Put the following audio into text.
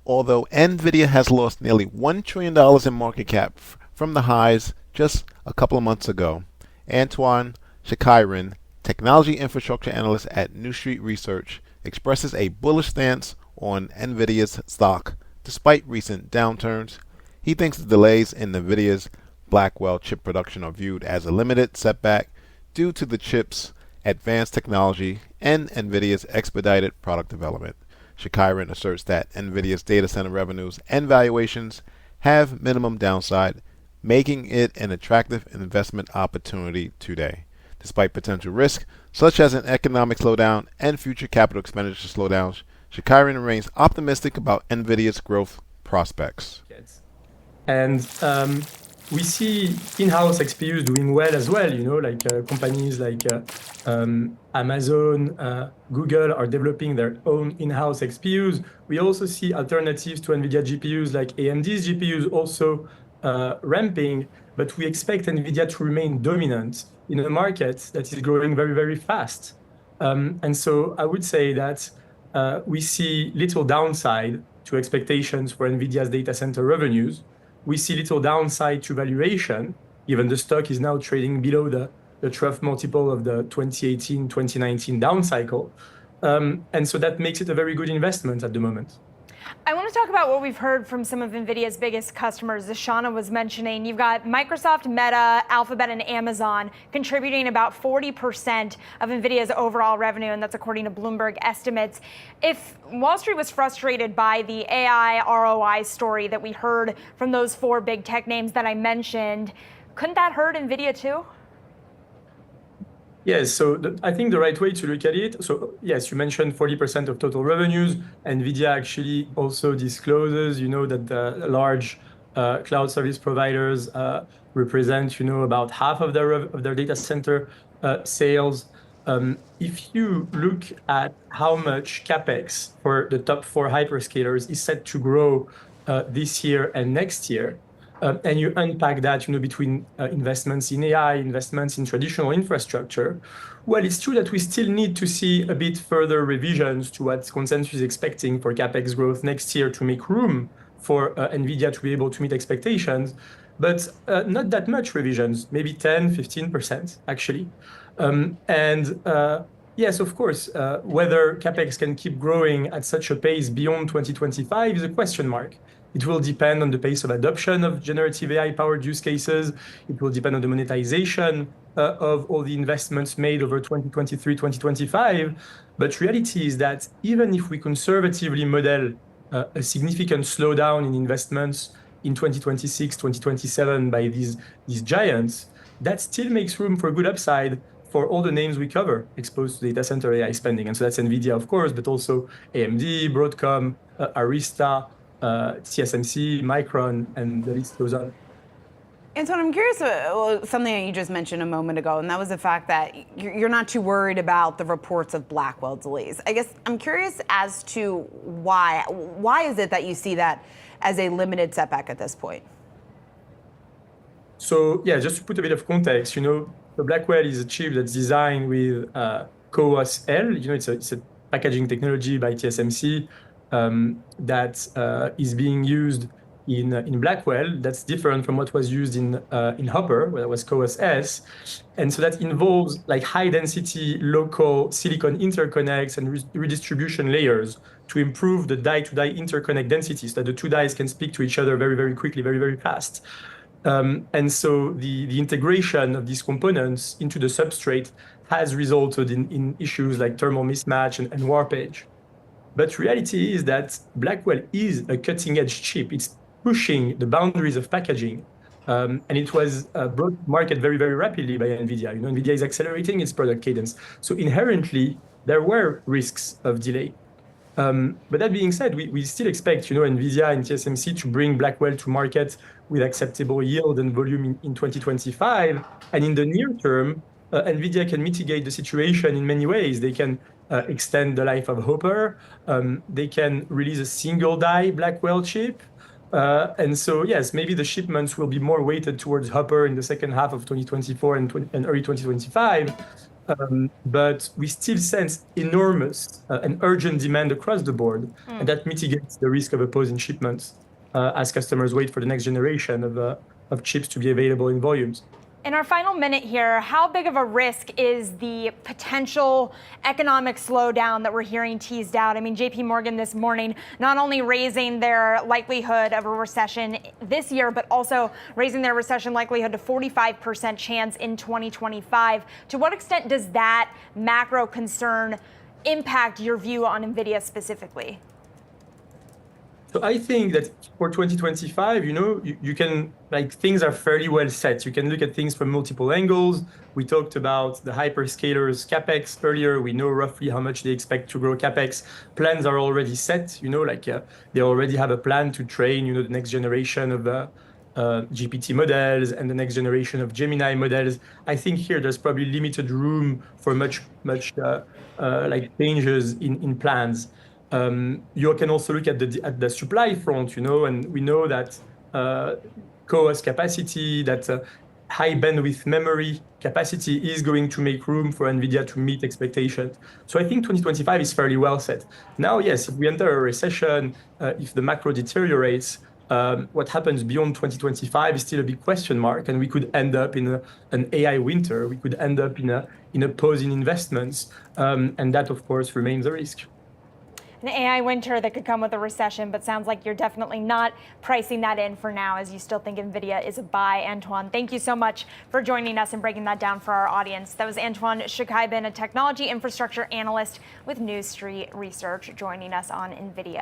Although Nvidia has lost nearly $1 trillion in market cap from the highs just a couple of months ago, Antoine Shakarji, technology infrastructure analyst at New Street Research, expresses a bullish stance on Nvidia's stock despite recent downturns. He thinks the delays in Nvidia's Blackwell chip production are viewed as a limited setback due to the chip's advanced technology and Nvidia's expedited product development. Shakiran asserts that Nvidia's data center revenues and valuations have minimum downside, making it an attractive investment opportunity today. Despite potential risk, such as an economic slowdown and future capital expenditure slowdowns, Shakiran remains optimistic about Nvidia's growth prospects. And we see in-house XPUs doing well as well, like companies like Amazon, Google are developing their own in-house XPUs. We also see alternatives to NVIDIA GPUs like AMD's GPUs also ramping, but we expect NVIDIA to remain dominant in a market that is growing very, very fast. And so I would say that we see little downside to expectations for NVIDIA's data center revenues. We see little downside to valuation, given the stock is now trading below the trough multiple of the 2018-2019 down cycle. And so that makes it a very good investment at the moment. I want to talk about what we've heard from some of NVIDIA's biggest customers. As Shauna was mentioning, you've got Microsoft, Meta, Alphabet, and Amazon contributing about 40% of NVIDIA's overall revenue, and that's according to Bloomberg estimates. If Wall Street was frustrated by the AI ROI story that we heard from those four big tech names that I mentioned, couldn't that hurt NVIDIA too? Yes, so I think the right way to look at it, so yes, you mentioned 40% of total revenues. NVIDIA actually also discloses, that the large cloud service providers represent, about half of their data center sales. If you look at how much CapEx for the top four hyperscalers is set to grow this year and next year, and you unpack that, between investments in AI, investments in traditional infrastructure, well, it's true that we still need to see a bit further revisions to what consensus is expecting for CapEx growth next year to make room for NVIDIA to be able to meet expectations, but not that much revisions, maybe 10, 15% actually. Yes, of course, whether CapEx can keep growing at such a pace beyond 2025 is a question mark. It will depend on the pace of adoption of generative AI-powered use cases. It will depend on the monetization of all the investments made over 2023, 2025. But reality is that even if we conservatively model a significant slowdown in investments in 2026, 2027 by these giants, that still makes room for good upside for all the names we cover exposed to data center AI spending. And so that's NVIDIA, of course, but also AMD, Broadcom, Arista, TSMC, Micron, and the list goes on. Antoine, I'm curious, something that you just mentioned a moment ago, and that was the fact that you're not too worried about the reports of Blackwell delays. I guess I'm curious as to why. Why is it that you see that as a limited setback at this point? So yeah, just to put a bit of context, the Blackwell is a chip that's designed with CoWoS-L. It's a packaging technology by TSMC that is being used in Blackwell. That's different from what was used in Hopper, where it was CoWoS-S. And so that involves like high density local silicon interconnects and redistribution layers to improve the die-to-die interconnect density so that the two dies can speak to each other very, very quickly, very, very fast. And so the integration of these components into the substrate has resulted in issues like thermal mismatch and warpage. But reality is that Blackwell is a cutting-edge chip. It's pushing the boundaries of packaging, and it was brought to market very, very rapidly by NVIDIA. NVIDIA is accelerating its product cadence. So inherently, there were risks of delay. But that being said, we still expect NVIDIA and TSMC to bring Blackwell to market with acceptable yield and volume in 2025. And in the near term, NVIDIA can mitigate the situation in many ways. They can extend the life of Hopper. They can release a single die Blackwell chip. And so, yes, maybe the shipments will be more weighted towards Hopper in the second half of 2024 and early 2025. but we still sense enormous and urgent demand across the board, and that mitigates the risk of a pause in shipments as customers wait for the next generation of chips to be available in volumes. In our final minute here, how big of a risk is the potential economic slowdown that we're hearing teased out? I mean, JP Morgan this morning not only raising their likelihood of a recession this year, but also raising their recession likelihood to 45% chance in 2025. To what extent does that macro concern impact your view on Nvidia specifically? So I think that for 2025, you can, like, things are fairly well set. You can look at things from multiple angles. We talked about the hyperscalers CapEx earlier. We know roughly how much they expect to grow CapEx. Plans are already set, they already have a plan to train, the next generation of GPT models and the next generation of Gemini models. I think here there's probably limited room for much changes in plans. You can also look at the supply front, and we know that CoWoS capacity, that high bandwidth memory capacity is going to make room for Nvidia to meet expectations. So I think 2025 is fairly well set. Now, yes, if we enter a recession, if the macro deteriorates, what happens beyond 2025 is still a big question mark, and we could end up in an AI winter. We could end up in a pause in investments, and that, of course, remains a risk. An AI winter that could come with a recession, but sounds like you're definitely not pricing that in for now, as you still think Nvidia is a buy. Antoine, thank you so much for joining us and breaking that down for our audience. That was Antoine Shakarji, a technology infrastructure analyst with New Street Research, joining us on Nvidia.